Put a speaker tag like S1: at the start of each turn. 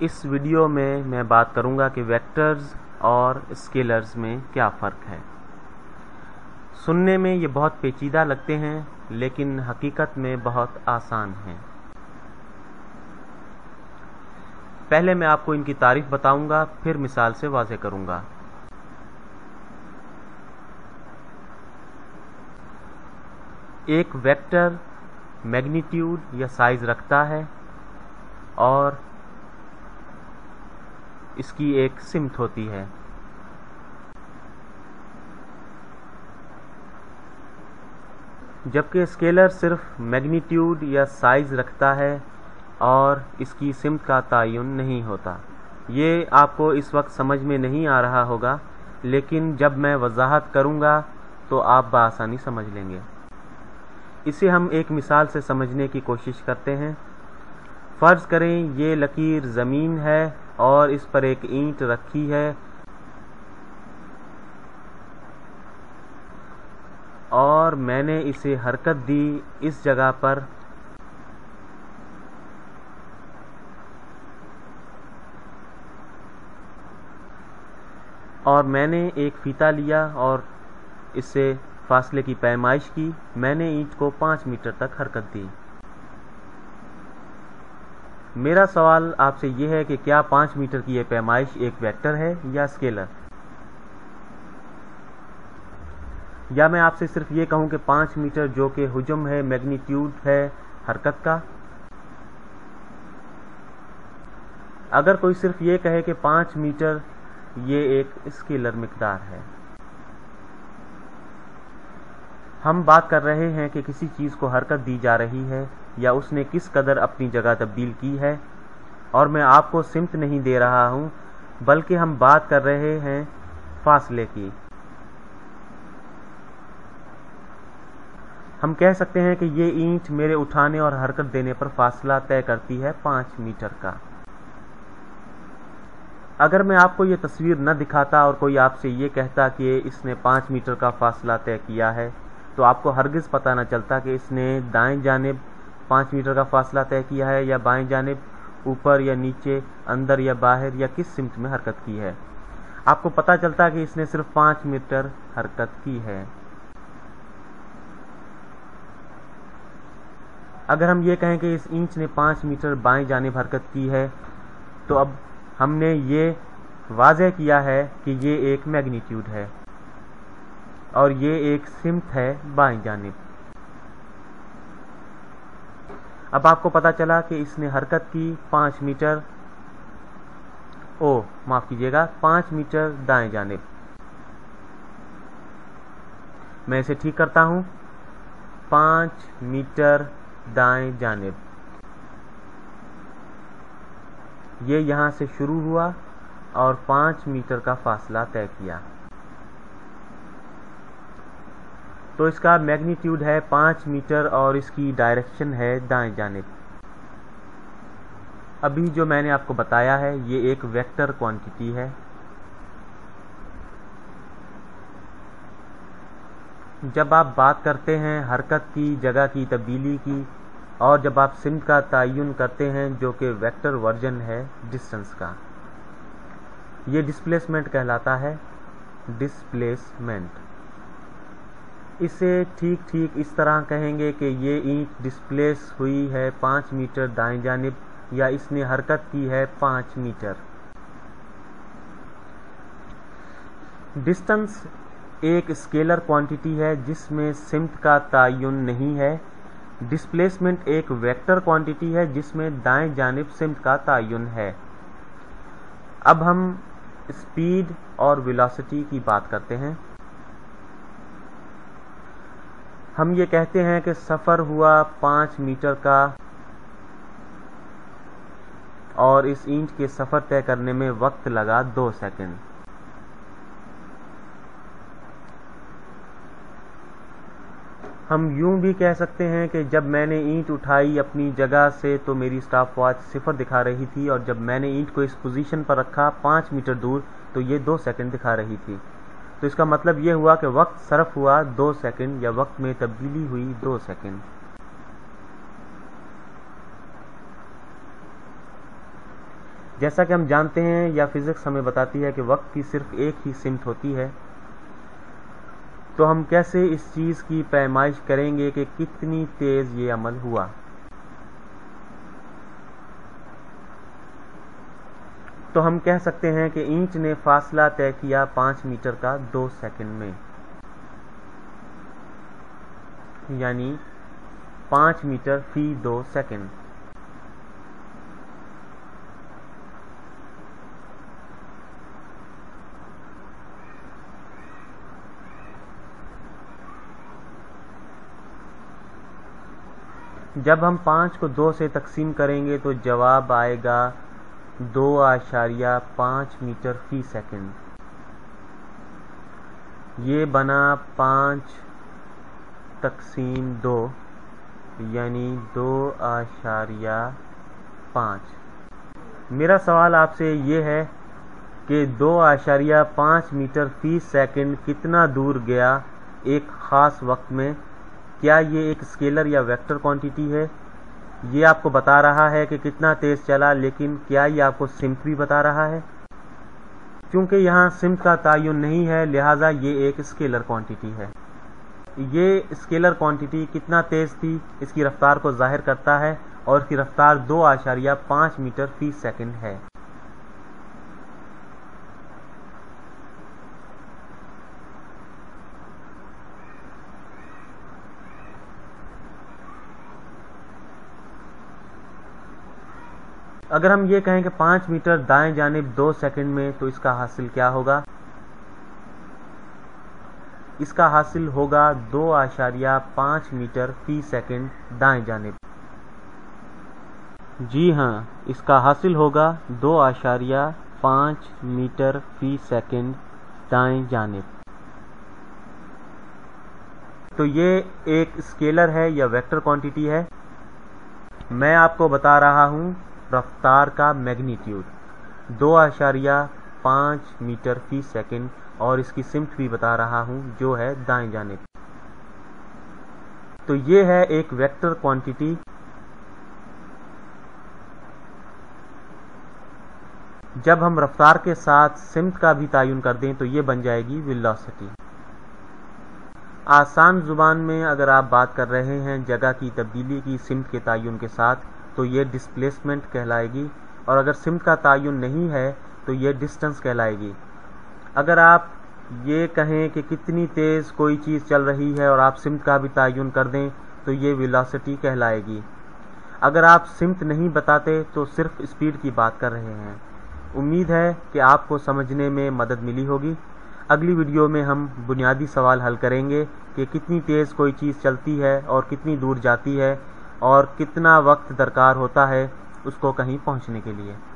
S1: इस वीडियो में मैं बात करूंगा कि वेक्टर्स और स्केलर्स में क्या फ़र्क है। सुनने में ये बहुत पेचीदा लगते हैं, लेकिन हकीकत में बहुत आसान हैं। पहले मैं आपको इनकी तारीफ बताऊंगा, फिर मिसाल से वाज़ेह करूंगा। एक वेक्टर मैग्नीट्यूड या साइज रखता है और इसकी एक सिमत होती है। जबकि स्केलर सिर्फ मैग्नीट्यूड या साइज रखता है और इसकी सिमत का तयन नहीं होता। ये आपको इस वक्त समझ में नहीं आ रहा होगा, लेकिन जब मैं वजाहत करूंगा तो आप बआसानी समझ लेंगे। इसे हम एक मिसाल से समझने की कोशिश करते हैं। फ़र्ज़ करें ये लकीर ज़मीन है और इस पर एक ईंट रखी है और मैंने इसे हरकत दी इस जगह पर, और मैंने एक फीता लिया और इससे फासले की पैमाइश की। मैंने ईंट को 5 मीटर तक हरकत दी। मेरा सवाल आपसे यह है कि क्या 5 मीटर की यह पैमाइश एक वेक्टर है या स्केलर? या मैं आपसे सिर्फ ये कहूं कि 5 मीटर जो कि हुजम है, मैग्नीट्यूड है हरकत का। अगर कोई सिर्फ ये कहे कि 5 मीटर ये एक स्केलर मिकदार है। हम बात कर रहे हैं कि किसी चीज़ को हरकत दी जा रही है या उसने किस कदर अपनी जगह तब्दील की है, और मैं आपको सिमत नहीं दे रहा हूं, बल्कि हम बात कर रहे हैं फासले की। हम कह सकते हैं कि ये ईंट मेरे उठाने और हरकत देने पर फासला तय करती है 5 मीटर का। अगर मैं आपको ये तस्वीर न दिखाता और कोई आपसे ये कहता कि इसने 5 मीटर का फासला तय किया है, तो आपको हरगिज़ पता न चलता कि इसने दाएं जानिब 5 मीटर का फासला तय किया है या बाएं जानिब, ऊपर या नीचे, अंदर या बाहर, या किस सिमत में हरकत की है। आपको पता चलता कि इसने सिर्फ 5 मीटर हरकत की है। अगर हम ये कहें कि इस ईंट ने 5 मीटर बाएं जानिब हरकत की है, तो अब हमने ये वाज़ेह किया है कि ये एक मैग्नीट्यूड है और ये एक सिमत है बाएं जानिब। अब आपको पता चला कि इसने हरकत की 5 मीटर, माफ़ कीजिएगा, 5 मीटर दाएं जानिब। मैं इसे ठीक करता हूं, 5 मीटर दाएं जानिब। ये यहाँ से शुरू हुआ और 5 मीटर का फासला तय किया, तो इसका मैग्नीट्यूड है 5 मीटर और इसकी डायरेक्शन है दाएं जानिब। अभी जो मैंने आपको बताया है ये एक वेक्टर क्वांटिटी है। जब आप बात करते हैं हरकत की, जगह की तब्दीली की, और जब आप सिमत का तयन करते हैं जो कि वेक्टर वर्जन है डिस्टेंस का, ये डिस्प्लेसमेंट कहलाता है। डिस्प्लेसमेंट, इसे ठीक इस तरह कहेंगे कि ये ईंट डिस्प्लेस हुई है 5 मीटर दाएं जानिब, या इसने हरकत की है 5 मीटर। डिस्टेंस एक स्केलर क्वांटिटी है जिसमें सिमत का तयन नहीं है। डिस्प्लेसमेंट एक वेक्टर क्वांटिटी है जिसमें दाएं जानिब सिमत का तयन है। अब हम स्पीड और वेलोसिटी की बात करते हैं। हम ये कहते हैं कि सफ़र हुआ 5 मीटर का और इस ईंट के सफ़र तय करने में वक्त लगा 2 सेकंड। हम यूं भी कह सकते हैं कि जब मैंने ईंट उठाई अपनी जगह से तो मेरी स्टॉप वॉच 0 दिखा रही थी, और जब मैंने ईंट को इस पोजीशन पर रखा 5 मीटर दूर तो ये 2 सेकंड दिखा रही थी। तो इसका मतलब ये हुआ कि वक्त सर्फ हुआ 2 सेकंड, या वक्त में तब्दीली हुई 2 सेकंड। जैसा कि हम जानते हैं या फिजिक्स हमें बताती है कि वक्त की सिर्फ एक ही सिमत होती है, तो हम कैसे इस चीज़ की पैमाइश करेंगे कि कितनी तेज़ ये अमल हुआ। तो हम कह सकते हैं कि इंच ने फासला तय किया 5 मीटर का 2 सेकंड में, यानी 5 मीटर फी 2 सेकंड। जब हम 5 को 2 से तकसीम करेंगे तो जवाब आएगा 2.5 मीटर फी सेकंड। ये बना 5 तकसीम 2 यानी 2.5। मेरा सवाल आपसे ये है कि 2.5 मीटर फी सेकंड कितना दूर गया एक ख़ास वक्त में। क्या ये एक स्केलर या वेक्टर क्वांटिटी है? ये आपको बता रहा है कि कितना तेज़ चला, लेकिन क्या ये आपको सिमत भी बता रहा है? क्योंकि यहाँ सिमत का तायुन नहीं है, लिहाजा ये एक स्केलर क्वांटिटी है। ये स्केलर क्वांटिटी कितना तेज़ थी इसकी रफ्तार को जाहिर करता है, और इसकी रफ्तार 2.5 मीटर फी सेकंड है। अगर हम ये कहें कि 5 मीटर दाएं जानिब 2 सेकंड में, तो इसका हासिल क्या होगा? इसका हासिल होगा 2.5 मीटर फी सेकंड दाएं जानिब। जी हाँ, इसका हासिल होगा 2.5 मीटर फी सेकंड दाएं जानिब। तो ये एक स्केलर है या वेक्टर क्वांटिटी है। मैं आपको बता रहा हूँ रफ्तार का मैग्नीट्यूड 2.5 मीटर फी सेकंड, और इसकी सिमत भी बता रहा हूँ जो है दाएं जानिब। तो ये है एक वेक्टर क्वांटिटी। जब हम रफ्तार के साथ सिमत का भी तायुन कर दें तो ये बन जाएगी वेलोसिटी। आसान जुबान में अगर आप बात कर रहे हैं जगह की तब्दीली की सिमत के तायुन के साथ, तो ये डिस्प्लेसमेंट कहलाएगी, और अगर सिमत का तायुन नहीं है तो ये डिस्टेंस कहलाएगी। अगर आप ये कहें कि कितनी तेज़ कोई चीज़ चल रही है और आप सिमत का भी तायुन कर दें तो ये वेलोसिटी कहलाएगी। अगर आप सिमत नहीं बताते तो सिर्फ स्पीड की बात कर रहे हैं। उम्मीद है कि आपको समझने में मदद मिली होगी। अगली वीडियो में हम बुनियादी सवाल हल करेंगे कि कितनी तेज़ कोई चीज़ चलती है और कितनी दूर जाती है, और कितना वक्त दरकार होता है उसको कहीं पहुंचने के लिए।